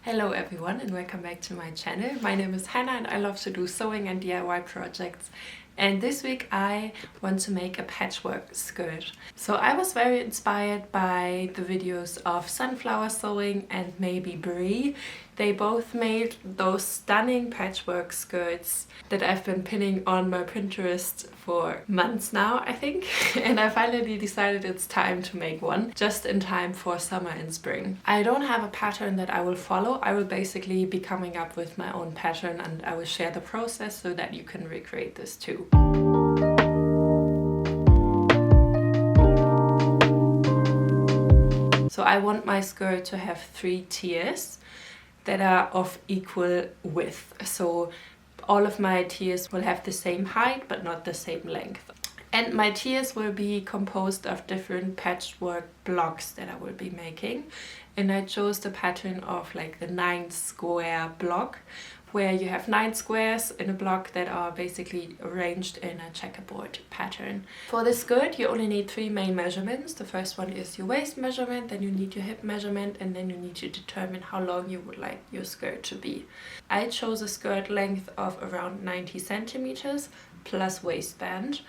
Hello everyone and welcome back to my channel. My name is Hannah and I love to do sewing and DIY projects. And this week I want to make a patchwork skirt. So I was very inspired by the videos of Sunflower Sewing and maybe Brie. They both made those stunning patchwork skirts that I've been pinning on my Pinterest for months now, I think. And I finally decided it's time to make one, just in time for summer and spring. I don't have a pattern that I will follow. I will basically be coming up with my own pattern and I will share the process so that you can recreate this too. So I want my skirt to have 3 tiers that are of equal width. So all of my tiers will have the same height but not the same length. And my tiers will be composed of different patchwork blocks that I will be making. And I chose the pattern of like the 9 square block, where you have 9 squares in a block that are basically arranged in a checkerboard pattern. For the skirt you only need 3 main measurements. The first one is your waist measurement, then you need your hip measurement, and then you need to determine how long you would like your skirt to be. I chose a skirt length of around 90 centimeters plus waistband,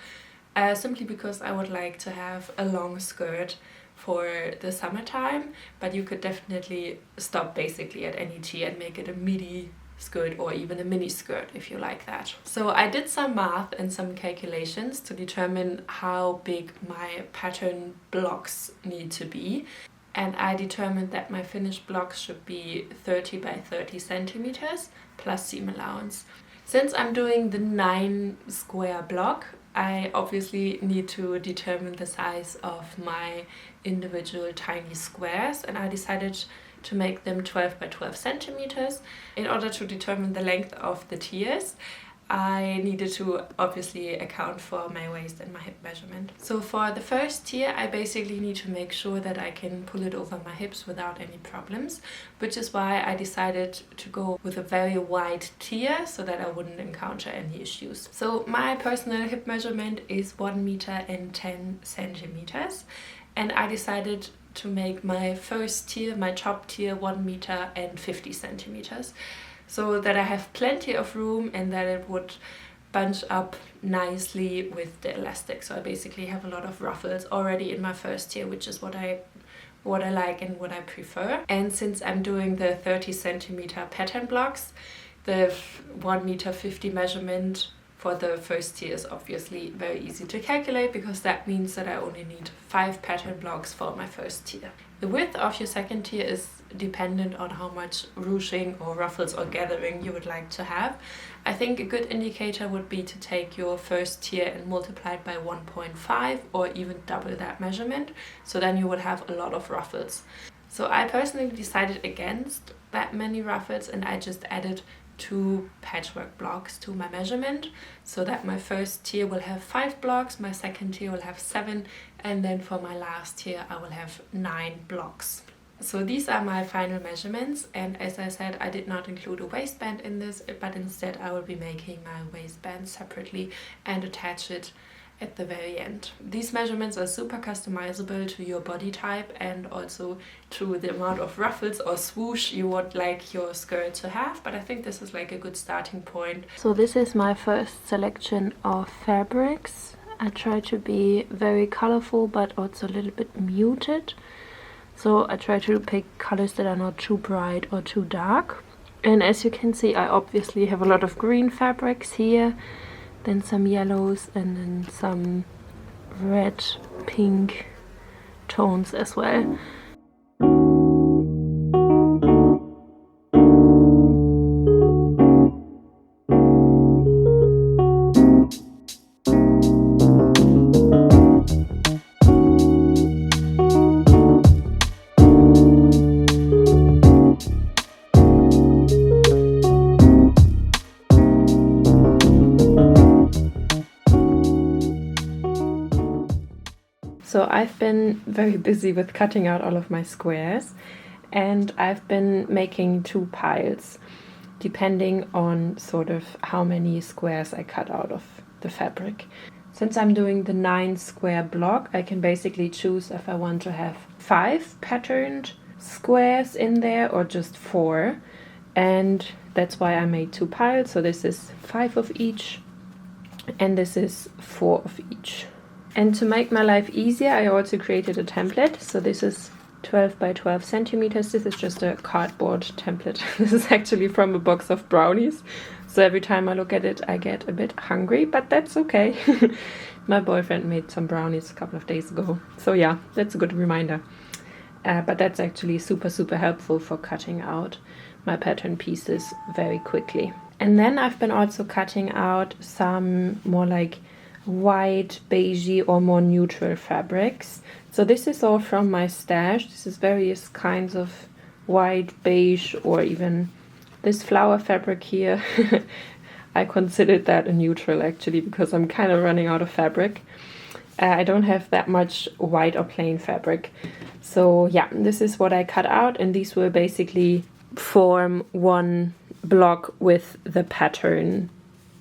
simply because I would like to have a long skirt for the summertime, but you could definitely stop basically at any tier and make it a midi skirt or even a mini skirt if you like that. So I did some math and some calculations to determine how big my pattern blocks need to be, and I determined that my finished blocks should be 30 by 30 centimeters plus seam allowance. Since I'm doing the 9 square block, I obviously need to determine the size of my individual tiny squares, and I decided to make them 12 by 12 centimeters. In order to determine the length of the tiers, I needed to obviously account for my waist and my hip measurement. So for the first tier, I basically need to make sure that I can pull it over my hips without any problems, which is why I decided to go with a very wide tier so that I wouldn't encounter any issues. So my personal hip measurement is 1 meter and 10 centimeters, and I decided to make my first tier, my top tier, 1 meter and 50 centimeters. So that I have plenty of room and that it would bunch up nicely with the elastic. So I basically have a lot of ruffles already in my first tier, which is what I like and what I prefer. And since I'm doing the 30 centimeter pattern blocks, the 1 meter 50 measurement for the first tier is obviously very easy to calculate, because that means that I only need 5 pattern blocks for my first tier. The width of your second tier is dependent on how much ruching or ruffles or gathering you would like to have. I think a good indicator would be to take your first tier and multiply it by 1.5 or even double that measurement, so then you would have a lot of ruffles. So I personally decided against that many ruffles, and I just added 2 patchwork blocks to my measurement, so that my first tier will have 5 blocks, my second tier will have 7, and then for my last tier I will have 9 blocks. So these are my final measurements, and as I said, I did not include a waistband in this, but instead I will be making my waistband separately and attach it at the very end. These measurements are super customizable to your body type and also to the amount of ruffles or swoosh you would like your skirt to have, but I think this is like a good starting point. So this is my first selection of fabrics. I try to be very colorful but also a little bit muted. So I try to pick colors that are not too bright or too dark. And as you can see, I obviously have a lot of green fabrics here, then some yellows, and then some red, pink tones as well. So I've been very busy with cutting out all of my squares, and I've been making 2 piles depending on sort of how many squares I cut out of the fabric. Since I'm doing the 9 square block, I can basically choose if I want to have 5 patterned squares in there or just 4, and that's why I made 2 piles. So this is 5 of each and this is 4 of each. And to make my life easier, I also created a template. So this is 12 by 12 centimeters. This is just a cardboard template. This is actually from a box of brownies. So every time I look at it, I get a bit hungry, but that's okay. My boyfriend made some brownies a couple of days ago. So yeah, that's a good reminder. But that's actually super, super helpful for cutting out my pattern pieces very quickly. And then I've been also cutting out some more like white, beigey or more neutral fabrics. So this is all from my stash. This is various kinds of white, beige, or even this flower fabric here. I considered that a neutral actually because I'm kind of running out of fabric. I don't have that much white or plain fabric. So yeah, this is what I cut out, and these will basically form one block with the pattern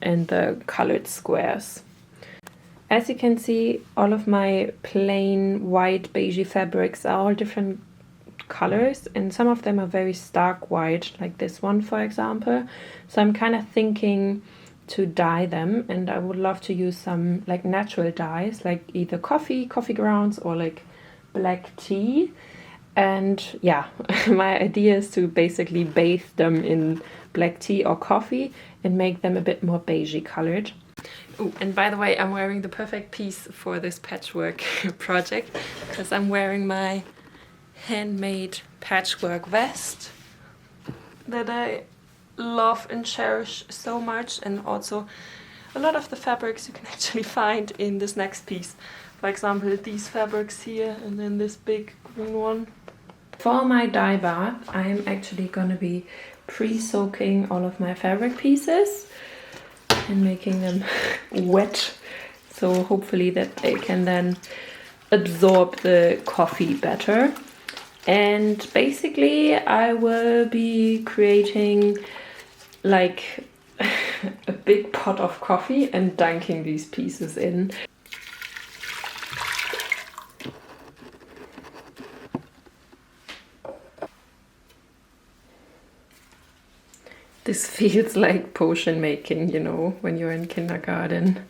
and the colored squares. As you can see, all of my plain white beigey fabrics are all different colors, and some of them are very stark white, like this one for example. So I'm kind of thinking to dye them, and I would love to use some like natural dyes, like either coffee grounds or like black tea. And yeah, my idea is to basically bathe them in black tea or coffee and make them a bit more beigey colored. Oh, and by the way, I'm wearing the perfect piece for this patchwork project because I'm wearing my handmade patchwork vest that I love and cherish so much, and also a lot of the fabrics you can actually find in this next piece. For example, these fabrics here, and then this big green one. For my dye bath, I'm actually gonna be pre-soaking all of my fabric pieces and making them wet, so hopefully that they can then absorb the coffee better. And basically I will be creating like a big pot of coffee and dunking these pieces in. This feels like potion making, you know, when you're in kindergarten.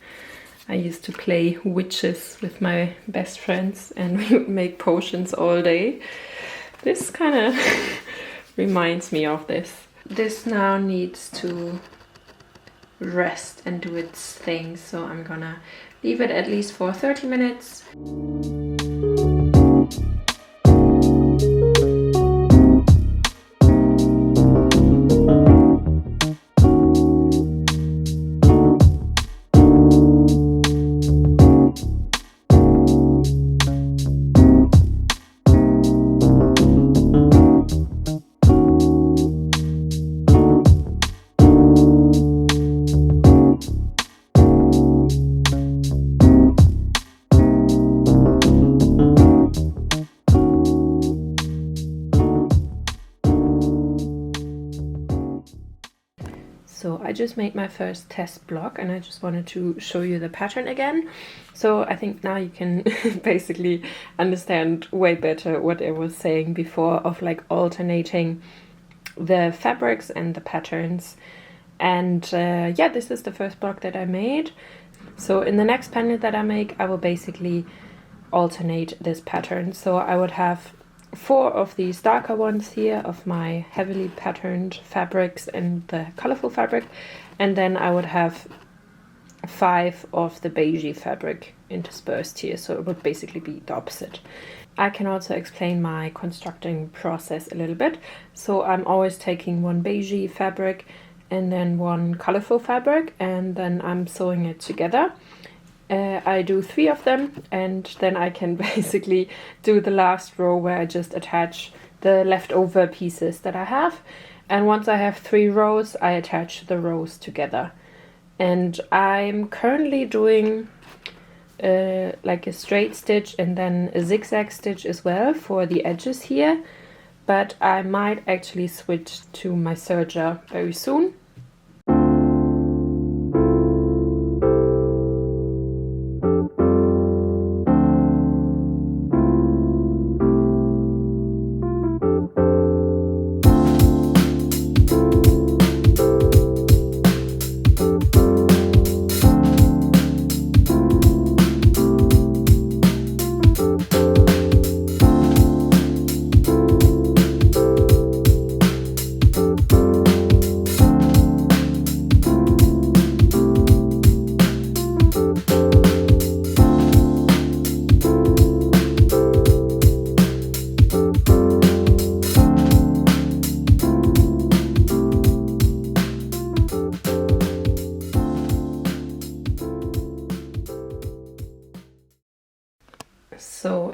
I used to play witches with my best friends and we would make potions all day. This kind of reminds me of this. This now needs to rest and do its thing, so I'm gonna leave it at least for 30 minutes. So I just made my first test block and I just wanted to show you the pattern again. So I think now you can basically understand way better what I was saying before of like alternating the fabrics and the patterns. And yeah, this is the first block that I made. So in the next panel that I make, I will basically alternate this pattern. So I would have 4 of these darker ones here of my heavily patterned fabrics and the colorful fabric, and then I would have 5 of the beigey fabric interspersed here, so it would basically be the opposite. I can also explain my constructing process a little bit. So I'm always taking 1 beigey fabric and then 1 colorful fabric, and then I'm sewing it together. I do 3 of them, and then I can basically do the last row where I just attach the leftover pieces that I have. And once I have 3 rows, I attach the rows together. And I'm currently doing like a straight stitch and then a zigzag stitch as well for the edges here. But I might actually switch to my serger very soon.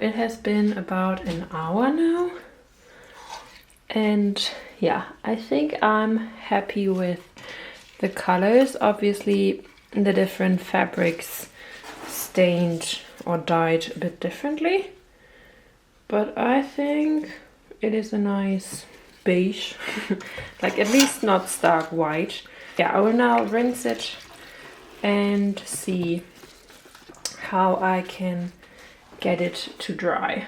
it has been about an hour now. And yeah, I think I'm happy with the colors. Obviously, the different fabrics stained or dyed a bit differently. But I think it is a nice beige. Like at least not stark white. Yeah, I will now rinse it and see how I can get it to dry.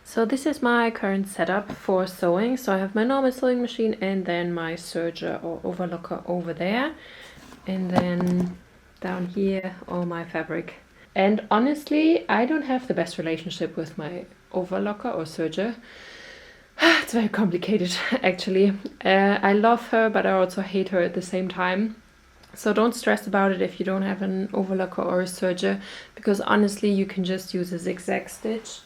So this is my current setup for sewing. So I have my normal sewing machine and then my serger or overlocker over there. And then down here, all my fabric. And honestly, I don't have the best relationship with my overlocker or serger. It's very complicated, actually. I love her, but I also hate her at the same time. So don't stress about it if you don't have an overlocker or a serger, because honestly, you can just use a zigzag stitch.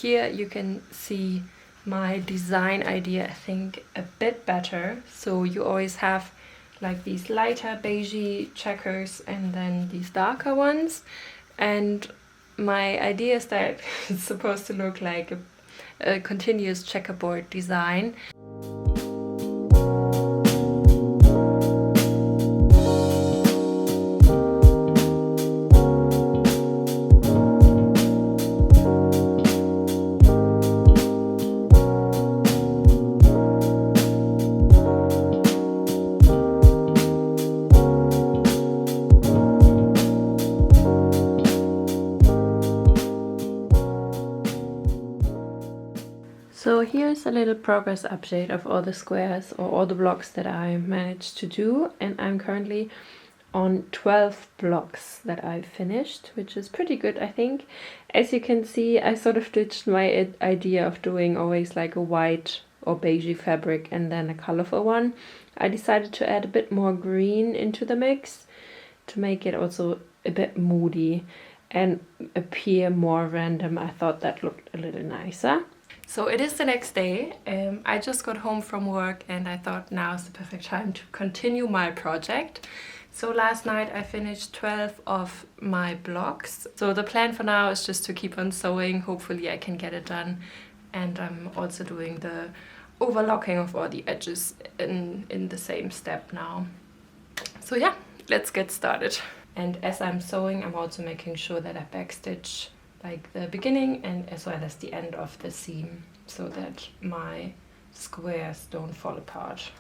Here you can see my design idea, I think, a bit better. So you always have like these lighter beigey checkers and then these darker ones. And my idea is that it's supposed to look like a continuous checkerboard design. So here's a little progress update of all the squares or all the blocks that I managed to do, and I'm currently on 12 blocks that I've finished, which is pretty good, I think. As you can see, I sort of ditched my idea of doing always like a white or beigey fabric and then a colorful one. I decided to add a bit more green into the mix to make it also a bit moody and appear more random. I thought that looked a little nicer. So it is the next day. I just got home from work and I thought now is the perfect time to continue my project. So last night I finished 12 of my blocks. So the plan for now is just to keep on sewing. Hopefully I can get it done. And I'm also doing the overlocking of all the edges in the same step now. So yeah, let's get started. And as I'm sewing, I'm also making sure that I backstitch like the beginning and as well as the end of the seam so that my squares don't fall apart.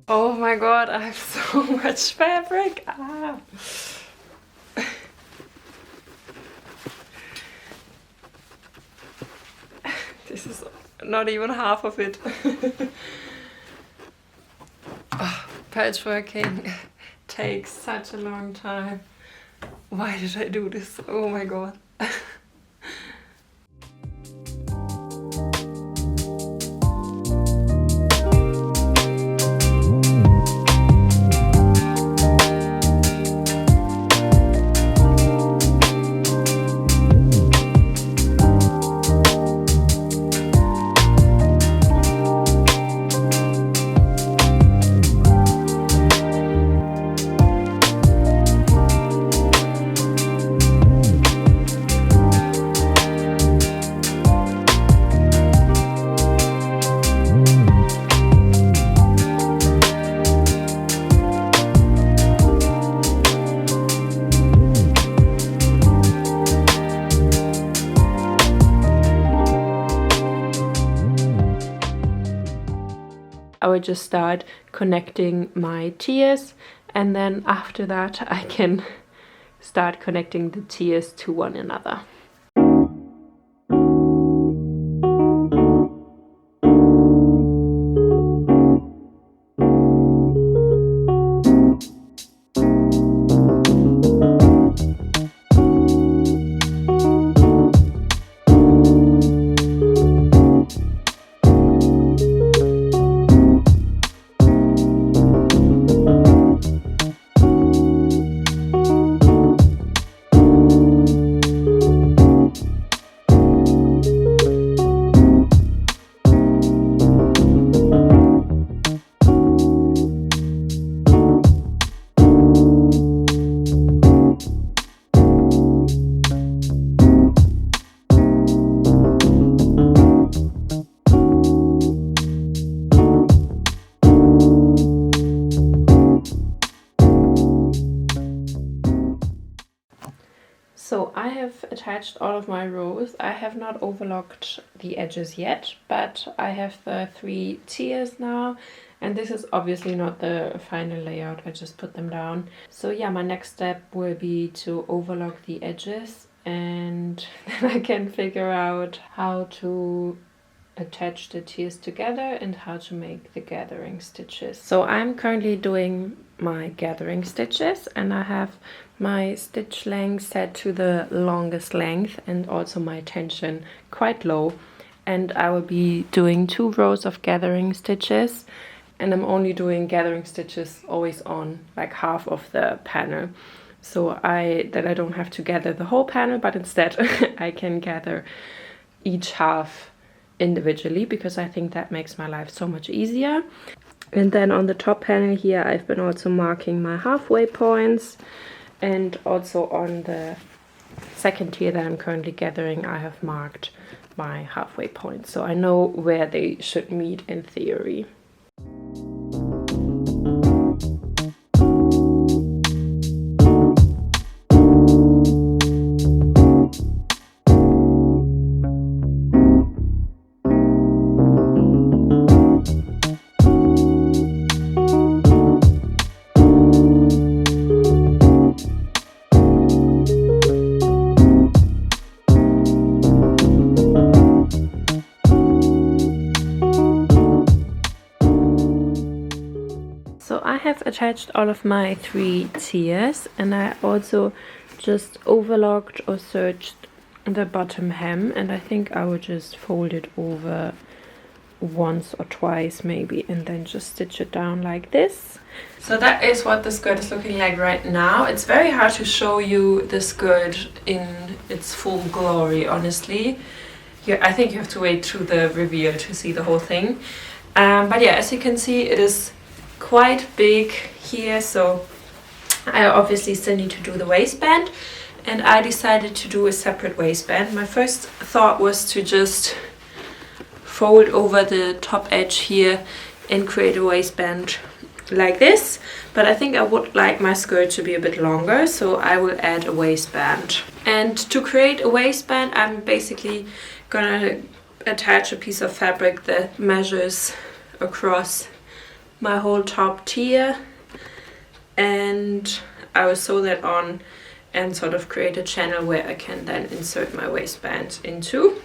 Oh my god, I have so much fabric. Ah. This is not even half of it. Oh, patchworking takes such a long time. Why did I do this? Oh my god. I will just start connecting my tiers, and then after that I can start connecting the tiers to one another. So I have attached all of my rows. I have not overlocked the edges yet, but I have the 3 tiers now, and this is obviously not the final layout. I just put them down. So yeah, my next step will be to overlock the edges, and then I can figure out how to attach the tiers together and how to make the gathering stitches. So I'm currently doing my gathering stitches, and I have my stitch length set to the longest length and also my tension quite low, and I will be doing 2 rows of gathering stitches, and I'm only doing gathering stitches always on like half of the panel, so I don't have to gather the whole panel, but instead I can gather each half individually, because I think that makes my life so much easier. And then on the top panel here I've been also marking my halfway points, and also on the second tier that I'm currently gathering I have marked my halfway points, so I know where they should meet in theory. So I have attached all of my 3 tiers, and I also just overlocked or serged the bottom hem, and I think I will just fold it over once or twice maybe, and then just stitch it down like this. So that is what the skirt is looking like right now. It's very hard to show you the skirt in its full glory, honestly. I think you have to wait through the reveal to see the whole thing. But yeah, as you can see, it is quite big here, so I obviously still need to do the waistband, and I decided to do a separate waistband. My first thought was to just fold over the top edge here and create a waistband like this, but I think I would like my skirt to be a bit longer, so I will add a waistband. And to create a waistband I'm basically gonna attach a piece of fabric that measures across my whole top tier, and I will sew that on and sort of create a channel where I can then insert my waistband into.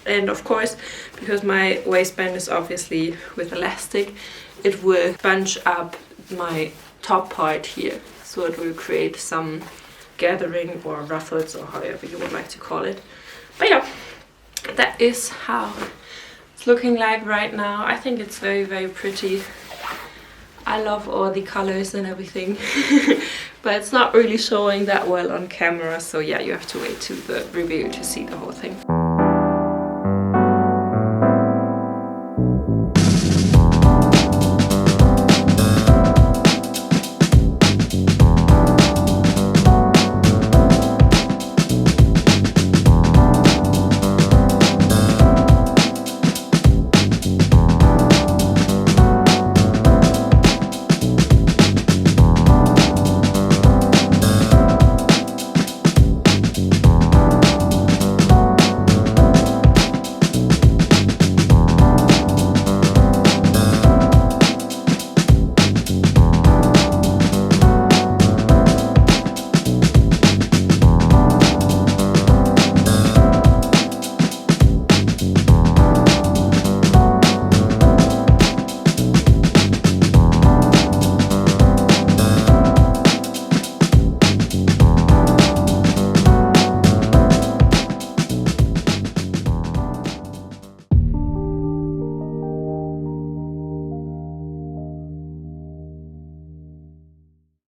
And of course, because my waistband is obviously with elastic, it will bunch up my top part here, so it will create some gathering or ruffles or however you would like to call it. But yeah, that is how it's looking like right now. I think it's very, very pretty. I love all the colors and everything, but it's not really showing that well on camera, so yeah, you have to wait to the reveal to see the whole thing.